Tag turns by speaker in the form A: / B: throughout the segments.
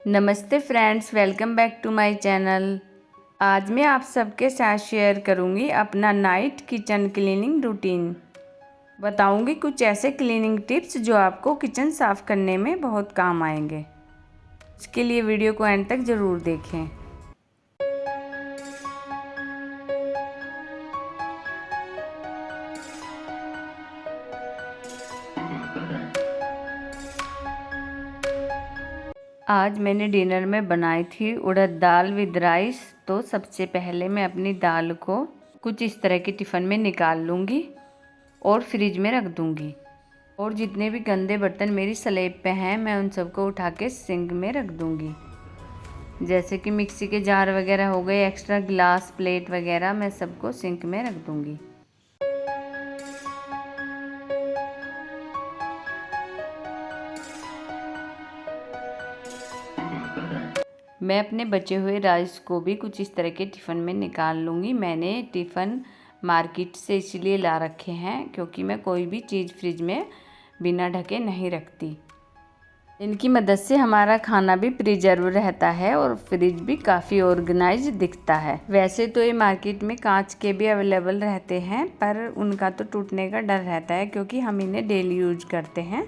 A: नमस्ते friends, welcome back to my channel. आज मैं आप सबके साथ शेयर करूंगी अपना नाइट किचन क्लीनिंग रूटीन। बताऊंगी कुछ ऐसे क्लीनिंग टिप्स जो आपको किचन साफ़ करने में बहुत काम आएंगे। इसके लिए वीडियो को एंड तक ज़रूर देखें। आज मैंने डिनर में बनाई थी उड़द दाल विद राइस। तो सबसे पहले मैं अपनी दाल को कुछ इस तरह के टिफ़िन में निकाल लूँगी और फ्रिज में रख दूँगी। और जितने भी गंदे बर्तन मेरी स्लैब पे हैं मैं उन सबको उठा के सिंक में रख दूँगी। जैसे कि मिक्सी के जार वगैरह हो गए, एक्स्ट्रा गिलास प्लेट वगैरह, मैं सबको सिंक में रख दूँगी। मैं अपने बचे हुए राइस को भी कुछ इस तरह के टिफ़िन में निकाल लूँगी। मैंने टिफ़िन मार्केट से इसलिए ला रखे हैं क्योंकि मैं कोई भी चीज़ फ्रिज में बिना ढके नहीं रखती। इनकी मदद से हमारा खाना भी प्रिजर्व रहता है और फ्रिज भी काफ़ी ऑर्गेनाइज दिखता है। वैसे तो ये मार्केट में कांच के भी अवेलेबल रहते हैं, पर उनका तो टूटने का डर रहता है क्योंकि हम इन्हें डेली यूज करते हैं।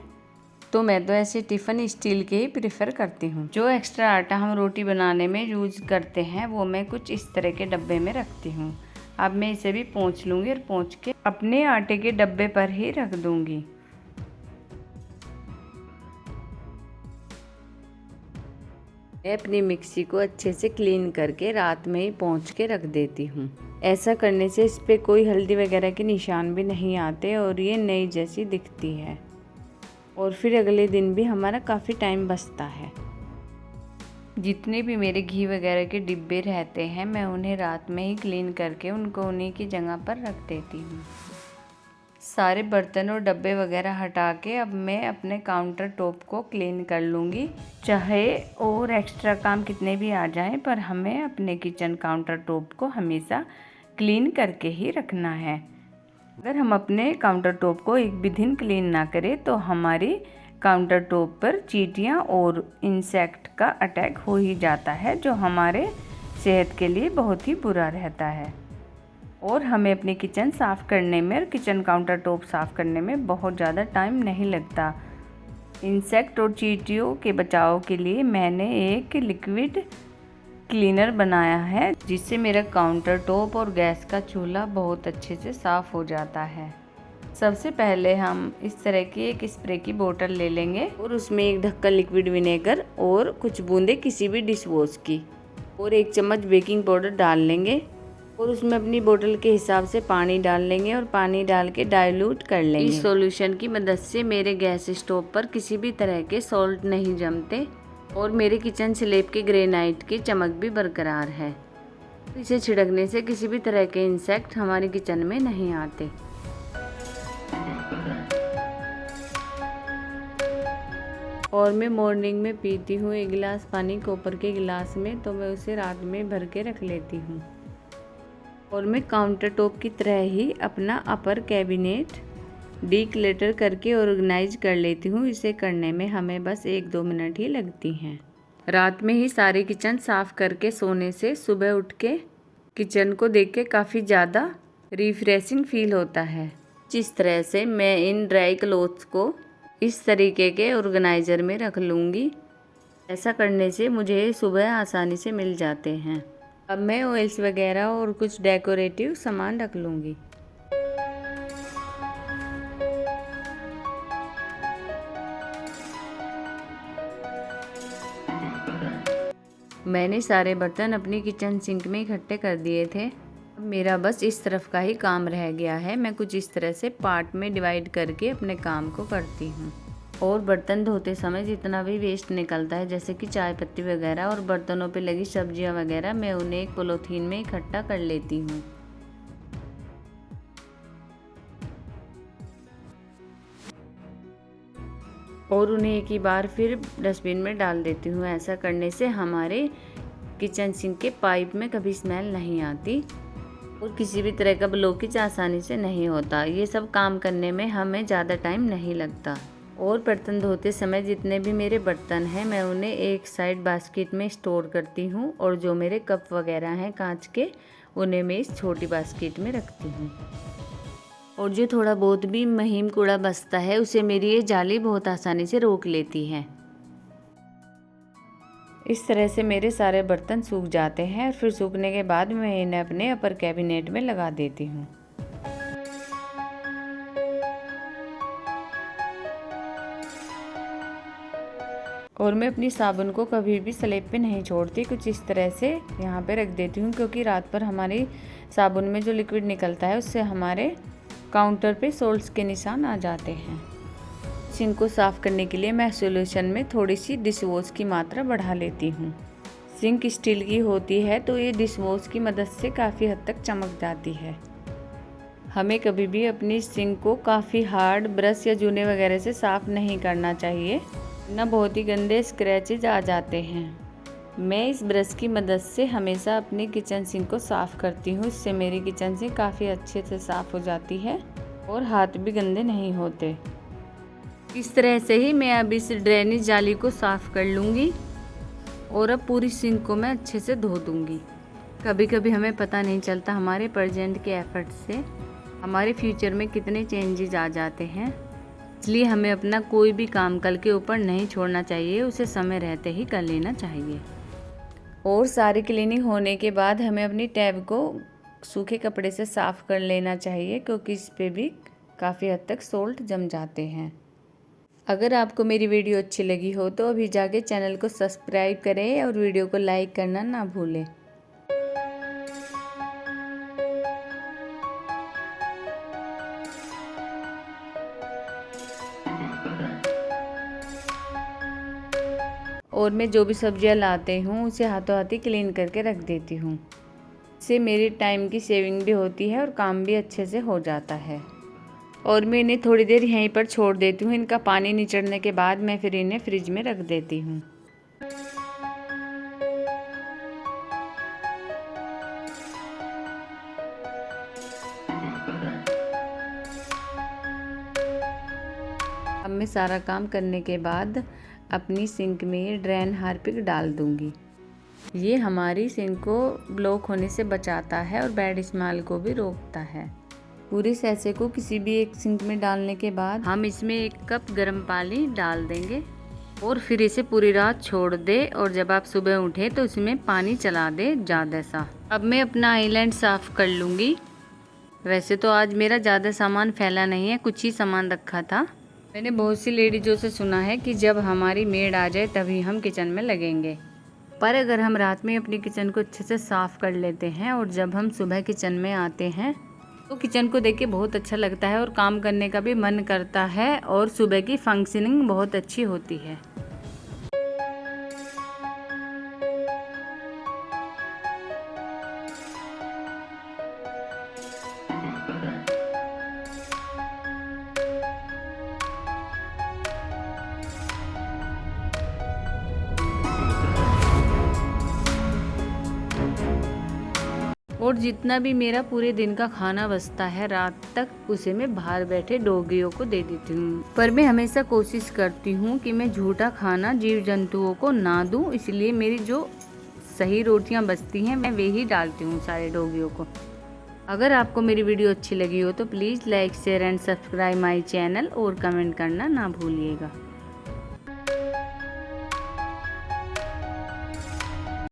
A: तो मैं तो ऐसे टिफ़िन स्टील के ही प्रेफर करती हूँ। जो एक्स्ट्रा आटा हम रोटी बनाने में यूज करते हैं वो मैं कुछ इस तरह के डब्बे में रखती हूँ। अब मैं इसे भी पोंछ लूँगी और पोंछ के अपने आटे के डब्बे पर ही रख दूँगी। मैं अपनी मिक्सी को अच्छे से क्लीन करके रात में ही पोंछ के रख देती हूँ। ऐसा करने से इस पर कोई हल्दी वगैरह के निशान भी नहीं आते और ये नई जैसी दिखती है। और फिर अगले दिन भी हमारा काफ़ी टाइम बचता है। जितने भी मेरे घी वगैरह के डिब्बे रहते हैं मैं उन्हें रात में ही क्लीन करके उनको उन्हीं की जगह पर रख देती हूँ। सारे बर्तन और डब्बे वगैरह हटा के अब मैं अपने काउंटर टॉप को क्लीन कर लूँगी। चाहे और एक्स्ट्रा काम कितने भी आ जाएं, पर हमें अपने किचन काउंटर टॉप को हमेशा क्लीन करके ही रखना है। अगर हम अपने काउंटर टॉप को एक भी दिन क्लीन ना करें तो हमारी काउंटर टॉप पर चींटियाँ और इंसेक्ट का अटैक हो ही जाता है, जो हमारे सेहत के लिए बहुत ही बुरा रहता है। और हमें अपनी किचन साफ़ करने में और किचन काउंटर टॉप साफ़ करने में बहुत ज़्यादा टाइम नहीं लगता। इंसेक्ट और चींटियों के बचाव के लिए मैंने एक लिक्विड क्लीनर बनाया है, जिससे मेरा काउंटर टॉप और गैस का चूल्हा बहुत अच्छे से साफ़ हो जाता है। सबसे पहले हम इस तरह की एक स्प्रे की बोतल ले लेंगे और उसमें एक ढक्कन लिक्विड विनेगर और कुछ बूंदे किसी भी डिश वॉश की और 1 चम्मच बेकिंग पाउडर डाल लेंगे और उसमें अपनी बोतल के हिसाब से पानी डाल लेंगे और पानी डाल के डाइल्यूट कर लेंगे। इस सॉल्यूशन की मदद से मेरे गैस स्टोव पर किसी भी तरह के सॉल्ट नहीं जमते और मेरे किचन स्लैब के ग्रेनाइट की चमक भी बरकरार है। इसे छिड़कने से किसी भी तरह के इंसेक्ट हमारे किचन में नहीं आते। और मैं मॉर्निंग में पीती हूँ 1 गिलास पानी कॉपर के गिलास में, तो मैं उसे रात में भर के रख लेती हूँ। और मैं काउंटर टॉप की तरह ही अपना अपर कैबिनेट डीक्लटर करके ऑर्गेनाइज कर लेती हूँ। इसे करने में हमें बस 1-2 मिनट ही लगती हैं। रात में ही सारी किचन साफ़ करके सोने से सुबह उठ के किचन को देख के काफ़ी ज़्यादा रिफ्रेशिंग फील होता है। जिस तरह से मैं इन ड्राई क्लॉथ्स को इस तरीके के ऑर्गेनाइज़र में रख लूँगी। ऐसा करने से मुझे सुबह आसानी से मिल जाते हैं। अब मैं ऑयल्स वगैरह और कुछ डेकोरेटिव सामान रख लूँगी। मैंने सारे बर्तन अपनी किचन सिंक में इकट्ठे कर दिए थे। अब मेरा बस इस तरफ का ही काम रह गया है। मैं कुछ इस तरह से पार्ट में डिवाइड करके अपने काम को करती हूँ। और बर्तन धोते समय जितना भी वेस्ट निकलता है, जैसे कि चाय पत्ती वगैरह और बर्तनों पे लगी सब्जियाँ वगैरह, मैं उन्हें एक पॉलीथीन में इकट्ठा कर लेती हूँ। और उन्हें एक ही बार फिर डस्टबिन में डाल देती हूँ। ऐसा करने से हमारे किचन सिंक के पाइप में कभी स्मेल नहीं आती और किसी भी तरह का ब्लॉकेज आसानी से नहीं होता। ये सब काम करने में हमें ज़्यादा टाइम नहीं लगता और बर्तन धोते समय जितने भी मेरे बर्तन हैं मैं उन्हें एक साइड बास्केट में स्टोर करती हूँ और जो मेरे कप वगैरह हैं कांच के उन्हें मैं इस छोटी बास्केट में रखती हूँ। और जो थोड़ा बहुत भी महीन कूड़ा बचता है उसे मेरी ये जाली बहुत आसानी से रोक लेती है। इस तरह से मेरे सारे बर्तन सूख जाते हैं और फिर सूखने के बाद मैं इन्हें अपने अपर कैबिनेट में लगा देती हूँ। और मैं अपनी साबुन को कभी भी स्लैब पे नहीं छोड़ती, कुछ इस तरह से यहाँ पे रख देती हूँ, क्योंकि रात पर हमारी साबुन में जो लिक्विड निकलता है उससे हमारे काउंटर पे सोल्स के निशान आ जाते हैं। सिंक को साफ़ करने के लिए मैं सॉल्यूशन में थोड़ी सी डिश वॉश की मात्रा बढ़ा लेती हूँ। सिंक स्टील की होती है तो ये डिश वॉश की मदद से काफ़ी हद तक चमक जाती है। हमें कभी भी अपनी सिंक को काफ़ी हार्ड ब्रश या जूने वगैरह से साफ़ नहीं करना चाहिए, ना बहुत ही गंदे स्क्रैचेज आ जाते हैं। मैं इस ब्रश की मदद से हमेशा अपनी किचन सिंक को साफ़ करती हूँ। इससे मेरी किचन सिंक काफ़ी अच्छे से साफ़ हो जाती है और हाथ भी गंदे नहीं होते। इस तरह से ही मैं अब इस ड्रेनेज जाली को साफ़ कर लूँगी और अब पूरी सिंक को मैं अच्छे से धो दूँगी। कभी कभी हमें पता नहीं चलता हमारे प्रेजेंट के एफर्ट से हमारे फ्यूचर में कितने चेंजेस आ जाते हैं, इसलिए हमें अपना कोई भी काम कल के ऊपर नहीं छोड़ना चाहिए, उसे समय रहते ही कर लेना चाहिए। और सारी क्लीनिंग होने के बाद हमें अपनी टैब को सूखे कपड़े से साफ़ कर लेना चाहिए, क्योंकि इस पे भी काफ़ी हद तक सोल्ट जम जाते हैं। अगर आपको मेरी वीडियो अच्छी लगी हो तो अभी जाके चैनल को सब्सक्राइब करें और वीडियो को लाइक करना ना भूलें। और मैं जो भी सब्जियां लाते हूँ उसे हाथों हाथ ही क्लीन करके रख देती हूँ। इससे मेरी टाइम की सेविंग भी होती है और काम भी अच्छे से हो जाता है। और मैं इन्हें थोड़ी देर यहीं पर छोड़ देती हूँ। इनका पानी निचड़ने के बाद मैं फिर इन्हें फ्रिज में रख देती हूँ। अब मैं सारा काम करने के बाद अपनी सिंक में ड्रेन हार्पिक डाल दूंगी। ये हमारी सिंक को ब्लॉक होने से बचाता है और बैड स्मेल को भी रोकता है। पूरी सैसे को किसी भी एक सिंक में डालने के बाद हम इसमें 1 कप गर्म पानी डाल देंगे और फिर इसे पूरी रात छोड़ दे और जब आप सुबह उठें तो इसमें पानी चला दे ज़्यादा सा। अब मैं अपना आइलैंड साफ़ कर लूँगी। वैसे तो आज मेरा ज़्यादा सामान फैला नहीं है, कुछ ही सामान रखा था। मैंने बहुत सी लेडीज़ों से सुना है कि जब हमारी मेड आ जाए तभी हम किचन में लगेंगे, पर अगर हम रात में अपनी किचन को अच्छे से साफ़ कर लेते हैं और जब हम सुबह किचन में आते हैं तो किचन को देख के बहुत अच्छा लगता है और काम करने का भी मन करता है और सुबह की फंक्शनिंग बहुत अच्छी होती है। और जितना भी मेरा पूरे दिन का खाना बचता है रात तक उसे मैं बाहर बैठे डॉगियों को दे देती हूँ। पर मैं हमेशा कोशिश करती हूँ कि मैं झूठा खाना जीव जंतुओं को ना दूँ, इसलिए मेरी जो सही रोटियाँ बचती हैं मैं वे ही डालती हूँ सारे डॉगियों को। अगर आपको मेरी वीडियो अच्छी लगी हो तो please like share and subscribe my channel और कमेंट करना ना भूलिएगा।